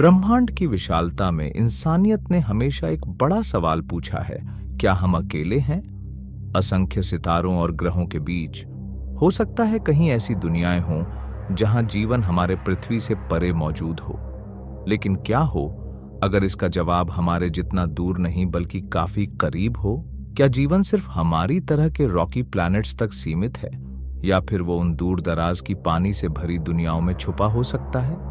ब्रह्मांड की विशालता में इंसानियत ने हमेशा एक बड़ा सवाल पूछा है, क्या हम अकेले हैं? असंख्य सितारों और ग्रहों के बीच हो सकता है कहीं ऐसी दुनियाएं हों जहां जीवन हमारे पृथ्वी से परे मौजूद हो। लेकिन क्या हो अगर इसका जवाब हमारे जितना दूर नहीं बल्कि काफी करीब हो? क्या जीवन सिर्फ हमारी तरह के रॉकी प्लैनेट्स तक सीमित है, या फिर वो उन दूर दराज की पानी से भरी दुनियाओं में छुपा हो सकता है?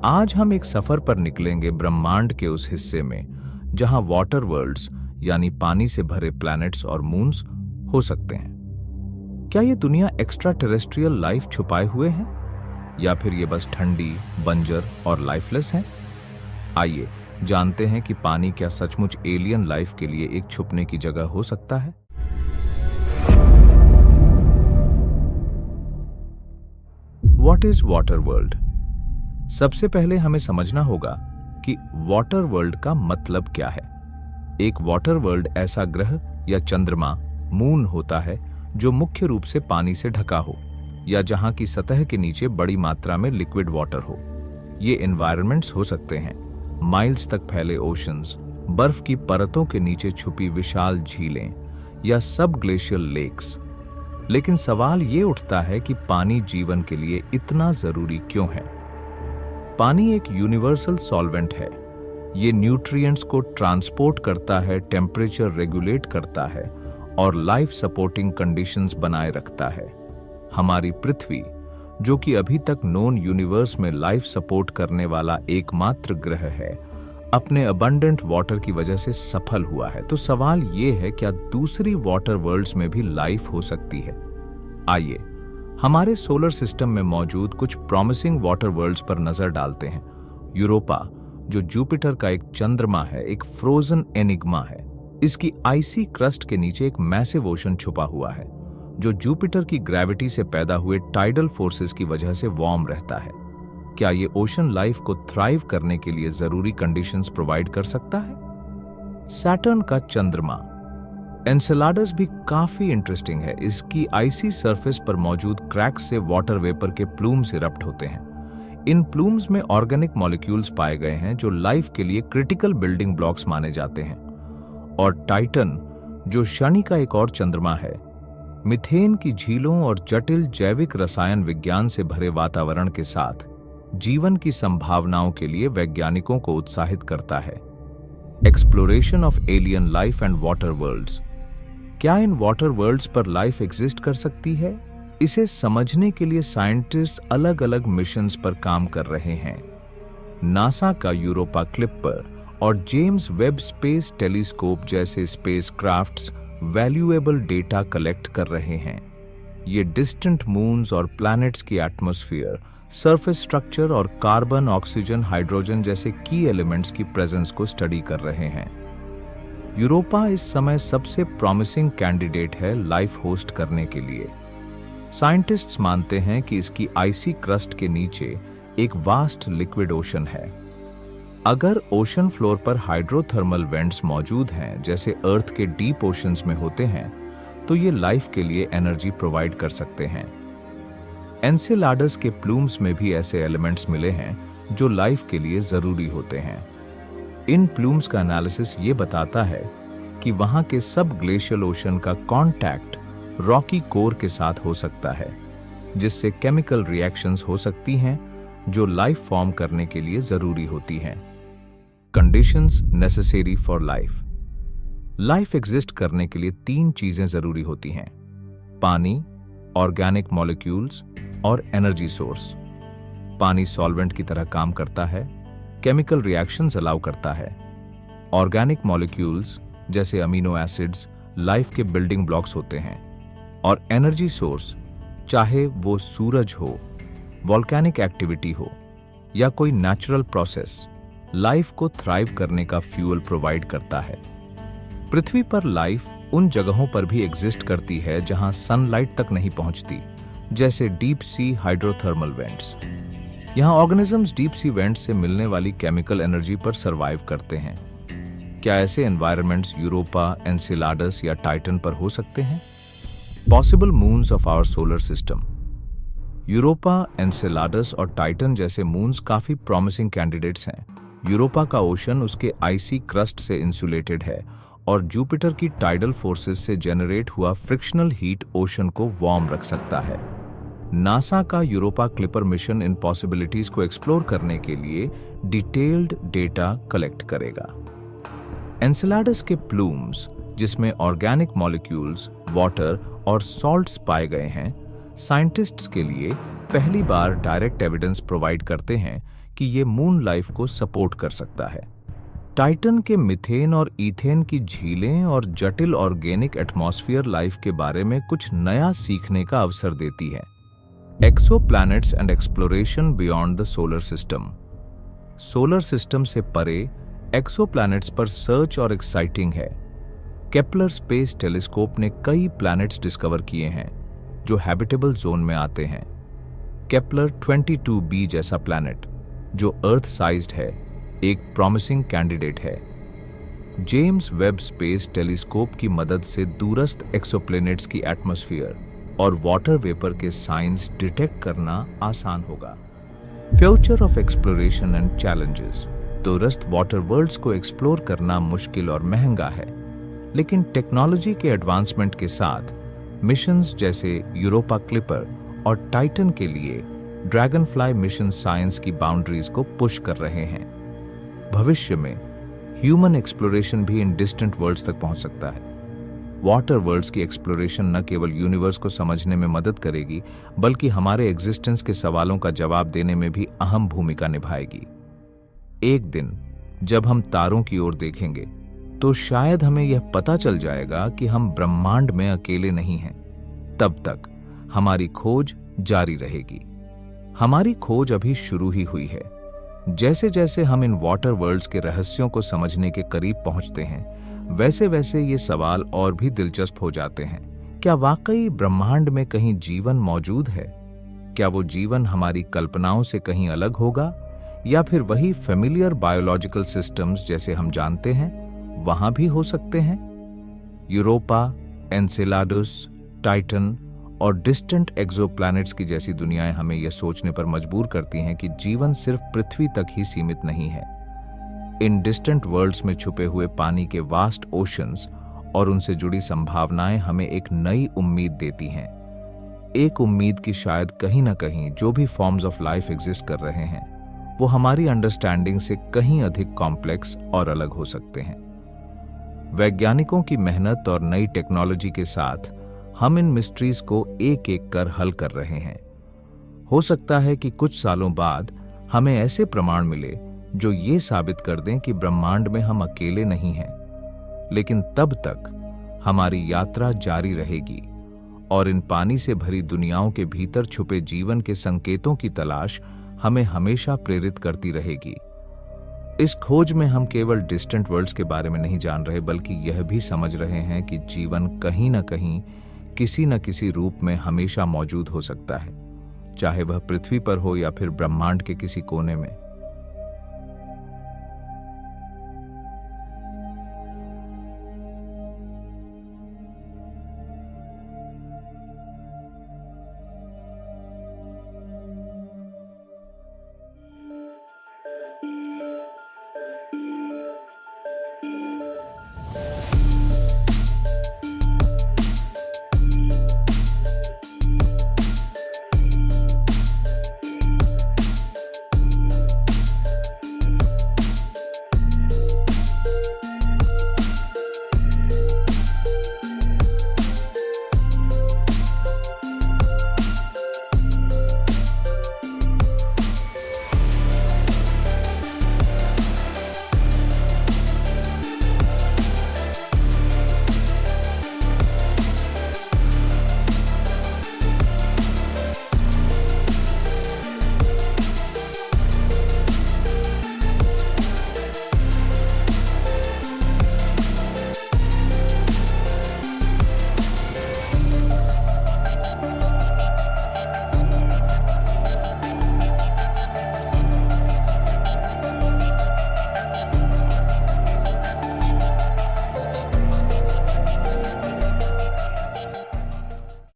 आज हम एक सफर पर निकलेंगे ब्रह्मांड के उस हिस्से में जहां वाटर वर्ल्ड्स यानी पानी से भरे प्लैनेट्स और मून्स हो सकते हैं। क्या ये दुनिया एक्स्ट्रा टेरेस्ट्रियल लाइफ छुपाए हुए है, या फिर ये बस ठंडी, बंजर और लाइफलेस है? आइए जानते हैं कि पानी क्या सचमुच एलियन लाइफ के लिए एक छुपने की जगह हो सकता है। What is water world? सबसे पहले हमें समझना होगा कि वाटर वर्ल्ड का मतलब क्या है। एक वाटर वर्ल्ड ऐसा ग्रह या चंद्रमा, मून होता है जो मुख्य रूप से पानी से ढका हो, या जहां की सतह के नीचे बड़ी मात्रा में लिक्विड वाटर हो। ये एनवायरनमेंट्स हो सकते हैं माइल्स तक फैले ओशंस, बर्फ की परतों के नीचे छुपी विशाल झीलें, या सब ग्लेशियल लेक्स। लेकिन सवाल ये उठता है कि पानी जीवन के लिए इतना जरूरी क्यों है? पानी एक यूनिवर्सल सॉल्वेंट है। ये न्यूट्रिएंट्स को ट्रांसपोर्ट करता है, टेम्परेचर रेगुलेट करता है और लाइफ सपोर्टिंग कंडीशंस बनाए रखता है। हमारी पृथ्वी, जो कि अभी तक नोन यूनिवर्स में लाइफ सपोर्ट करने वाला एकमात्र ग्रह है, अपने अबंडेंट वाटर की वजह से सफल हुआ है। तो सवाल ये है, क्या दूसरी वाटर वर्ल्ड्स में भी लाइफ हो सकती है? आइए हमारे सोलर सिस्टम में मौजूद कुछ प्रॉमिसिंग वाटर वर्ल्ड्स पर नजर डालते हैं। यूरोपा, जो जुपिटर का एक चंद्रमा है, एक फ्रोजन एनिग्मा है। इसकी आइसी क्रस्ट के नीचे एक मैसिव ओशन छुपा हुआ है जो जुपिटर की ग्रेविटी से पैदा हुए टाइडल फोर्सेस की वजह से वार्म रहता है। क्या ये ओशन लाइफ को थ्राइव करने के लिए जरूरी कंडीशंस प्रोवाइड कर सकता है? सैटर्न का चंद्रमा एनसेलाडस भी काफी इंटरेस्टिंग है। इसकी आइसी सरफेस पर मौजूद क्रैक्स से वाटर वेपर के प्लूम्स इरप्ट होते हैं। इन प्लूम्स में ऑर्गेनिक मॉलिक्यूल्स पाए गए हैं जो लाइफ के लिए क्रिटिकल बिल्डिंग ब्लॉक्स माने जाते हैं। और टाइटन, जो शनि का एक और चंद्रमा है, मीथेन की झीलों और जटिल जैविक रसायन विज्ञान से भरे वातावरण के साथ जीवन की संभावनाओं के लिए वैज्ञानिकों को उत्साहित करता है। Exploration of alien life and water worlds. क्या इन वाटर वर्ल्ड्स पर लाइफ एग्जिस्ट कर सकती है? इसे समझने के लिए साइंटिस्ट अलग अलग मिशंस पर काम कर रहे हैं। नासा का यूरोपा क्लिपर और जेम्स वेब स्पेस टेलीस्कोप जैसे स्पेसक्राफ्ट्स वैल्यूएबल डेटा कलेक्ट कर रहे हैं। ये डिस्टेंट मून्स और प्लैनेट्स की एटमॉस्फेयर, सरफेस स्ट्रक्चर और कार्बन, ऑक्सीजन, हाइड्रोजन जैसे की एलिमेंट्स की प्रेजेंस को स्टडी कर रहे हैं। यूरोपा इस समय सबसे प्रॉमिसिंग कैंडिडेट है लाइफ होस्ट करने के लिए। साइंटिस्ट्स मानते हैं कि इसकी आइसी क्रस्ट के नीचे एक वास्ट लिक्विड ओशन है। अगर ओशन फ्लोर पर हाइड्रोथर्मल वेंट्स मौजूद हैं, जैसे अर्थ के डीप ओशंस में होते हैं, तो ये लाइफ के लिए एनर्जी प्रोवाइड कर सकते हैं। एनसेलाडस के प्लूम्स में भी ऐसे एलिमेंट्स मिले हैं जो लाइफ के लिए जरूरी होते हैं। इन प्लूम्स का एनालिसिस ये बताता है कि वहां के सब ग्लेशियल ओशन का कांटेक्ट रॉकी कोर के साथ हो सकता है, जिससे केमिकल रिएक्शंस हो सकती हैं जो लाइफ फॉर्म करने के लिए जरूरी होती हैं। Conditions necessary for life. Life exist करने के लिए 3 चीजें जरूरी होती हैं: पानी, ऑर्गेनिक मॉलिक्यूल्स और एनर्जी सोर्स। पानी सॉल्वेंट की तरह काम करता है, केमिकल रिएक्शंस अलाउ करता है। ऑर्गेनिक मॉलिक्यूल्स जैसे अमीनो एसिड्स लाइफ के बिल्डिंग ब्लॉक्स होते हैं। और एनर्जी सोर्स, चाहे वो सूरज हो, वॉल्केनिक एक्टिविटी हो या कोई नेचुरल प्रोसेस, लाइफ को थ्राइव करने का फ्यूल प्रोवाइड करता है। पृथ्वी पर लाइफ उन जगहों पर भी एग्जिस्ट करती है जहां सनलाइट तक नहीं पहुंचती, जैसे डीप सी हाइड्रोथर्मल वेंट्स। यहां ऑर्गेनिजम्स डीप सी वेंट्स से मिलने वाली केमिकल एनर्जी पर सरवाइव करते हैं। क्या ऐसे एनवायरनमेंट्स यूरोपा, एनसेलाडस या टाइटन पर हो सकते हैं? Possible moons of our solar system. Europa, Enceladus और टाइटन जैसे मून्स काफी प्रॉमिसिंग कैंडिडेट्स हैं यूरोपा का ओशन उसके आइसी क्रस्ट से इंसुलेटेड है और जुपिटर की टाइडल फोर्सेस से जनरेट हुआ फ्रिक्शनल हीट ओशन को वार्म रख सकता है। नासा का यूरोपा क्लिपर मिशन इन पॉसिबिलिटीज को एक्सप्लोर करने के लिए डिटेल्ड डेटा कलेक्ट करेगा। एनसेलाडस के प्लूम्स, जिसमें ऑर्गेनिक मॉलिक्यूल्स, वाटर और सॉल्ट्स पाए गए हैं, साइंटिस्ट्स के लिए पहली बार डायरेक्ट एविडेंस प्रोवाइड करते हैं कि ये मून लाइफ को सपोर्ट कर सकता है। टाइटन के मीथेन और ईथेन की झीलें और जटिल ऑर्गेनिक एटमॉस्फेयर लाइफ के बारे में कुछ नया सीखने का अवसर देती है। Exoplanets and exploration beyond the solar system. Solar system से परे एक्सोप्लैनेट्स पर सर्च और एक्साइटिंग है। केपलर स्पेस टेलीस्कोप ने कई प्लैनेट्स डिस्कवर किए हैं जो हैबिटेबल जोन में आते हैं। केपलर 22b जैसा प्लैनेट, जो अर्थ साइज्ड है, एक प्रॉमिसिंग कैंडिडेट है। जेम्स वेब स्पेस टेलीस्कोप की मदद से दूरस्थ एक्सोप्लैनेट्स की एटमॉस्फेयर और वाटर वेपर के साइंस डिटेक्ट करना आसान होगा। Future of exploration and challenges. दूरस्थ वाटर वर्ल्ड्स को एक्सप्लोर करना मुश्किल और महंगा है, लेकिन टेक्नोलॉजी के एडवांसमेंट के साथ मिशंस जैसे यूरोपा क्लिपर और टाइटन के लिए ड्रैगनफ्लाई मिशन साइंस की बाउंड्रीज को पुश कर रहे हैं। भविष्य में ह्यूमन एक्सप्लोरेशन भी इन डिस्टेंट वर्ल्ड्स तक पहुंच सकता है। वाटर वर्ल्ड्स की एक्सप्लोरेशन न केवल यूनिवर्स को समझने में मदद करेगी, बल्कि हमारे एग्जिस्टेंस के सवालों का जवाब देने में भी अहम भूमिका निभाएगी। एक दिन जब हम तारों की ओर देखेंगे तो शायद हमें यह पता चल जाएगा कि हम ब्रह्मांड में अकेले नहीं हैं। तब तक हमारी खोज जारी रहेगी। हमारी खोज अभी शुरू ही हुई है। जैसे जैसे हम इन वाटर वर्ल्ड्स के रहस्यों को समझने के करीब पहुंचते हैं, वैसे वैसे ये सवाल और भी दिलचस्प हो जाते हैं। क्या वाकई ब्रह्मांड में कहीं जीवन मौजूद है? क्या वो जीवन हमारी कल्पनाओं से कहीं अलग होगा, या फिर वही फेमिलियर बायोलॉजिकल सिस्टम्स जैसे हम जानते हैं वहां भी हो सकते हैं? यूरोपा, एनसेलाडस, टाइटन और डिस्टेंट एक्सोप्लैनेट्स की जैसी दुनियाएं हमें यह सोचने पर मजबूर करती हैं कि जीवन सिर्फ पृथ्वी तक ही सीमित नहीं है। इन डिस्टेंट वर्ल्ड्स में छुपे हुए पानी के वास्ट ओशंस और उनसे जुड़ी संभावनाएं हमें एक नई उम्मीद देती हैं। एक उम्मीद की शायद कहीं ना कहीं जो भी फॉर्म्स ऑफ लाइफ एग्जिस्ट कर रहे हैं, वो हमारी अंडरस्टैंडिंग से कहीं अधिक कॉम्प्लेक्स और अलग हो सकते हैं। वैज्ञानिकों की मेहनत और नई टेक्नोलॉजी के साथ हम इन मिस्ट्रीज को एक एक कर हल कर रहे हैं। हो सकता है कि कुछ सालों बाद हमें ऐसे प्रमाण मिले जो ये साबित कर दें कि ब्रह्मांड में हम अकेले नहीं हैं, लेकिन तब तक हमारी यात्रा जारी रहेगी और इन पानी से भरी दुनियाओं के भीतर छुपे जीवन के संकेतों की तलाश हमें हमेशा प्रेरित करती रहेगी। इस खोज में हम केवल डिस्टेंट वर्ल्ड्स के बारे में नहीं जान रहे, बल्कि यह भी समझ रहे हैं कि जीवन कहीं न कहीं किसी न किसी रूप में हमेशा मौजूद हो सकता है, चाहे वह पृथ्वी पर हो या फिर ब्रह्मांड के किसी कोने में।